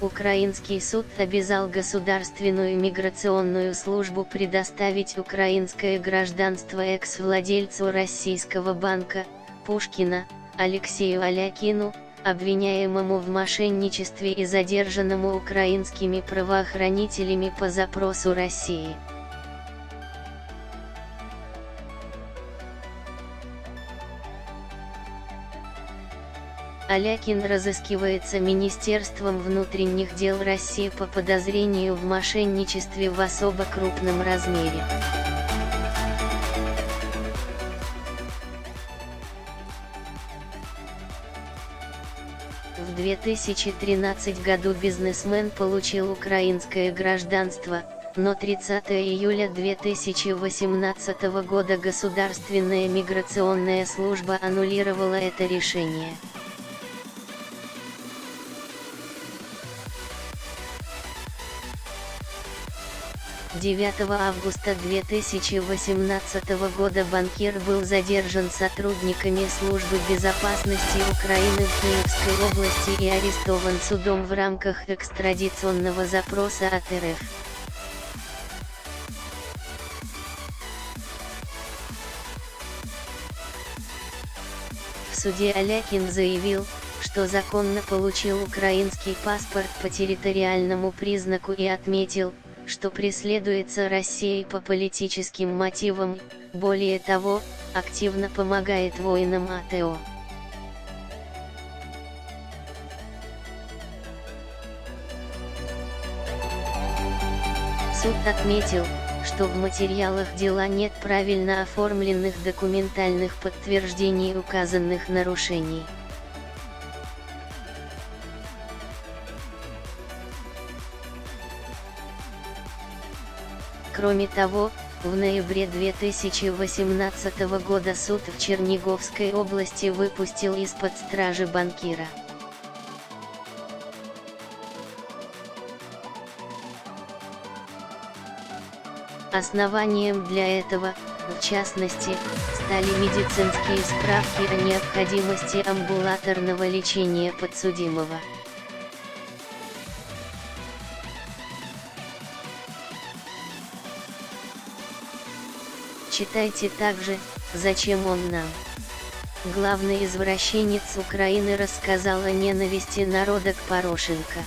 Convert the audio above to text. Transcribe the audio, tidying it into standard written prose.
Украинский суд обязал Государственную миграционную службу предоставить украинское гражданство экс-владельцу российского банка, Пушкина, Алексею Алякину, обвиняемому в мошенничестве и задержанному украинскими правоохранителями по запросу России. Алякин разыскивается Министерством внутренних дел России по подозрению в мошенничестве в особо крупном размере. В 2013 году бизнесмен получил украинское гражданство, но 30 июля 2018 года Государственная миграционная служба аннулировала это решение. 9 августа 2018 года банкир был задержан сотрудниками Службы безопасности Украины в Киевской области и арестован судом в рамках экстрадиционного запроса от РФ. В суде Алякин заявил, что законно получил украинский паспорт по территориальному признаку и отметил, что преследуется Россией по политическим мотивам, более того, активно помогает воинам АТО. Суд отметил, что в материалах дела нет правильно оформленных документальных подтверждений указанных нарушений. Кроме того, в ноябре 2018 года суд в Черниговской области выпустил из-под стражи банкира. Основанием для этого, в частности, стали медицинские справки о необходимости амбулаторного лечения подсудимого. Читайте также, зачем он нам. Главный извращенец Украины рассказал о ненависти народа к Порошенко.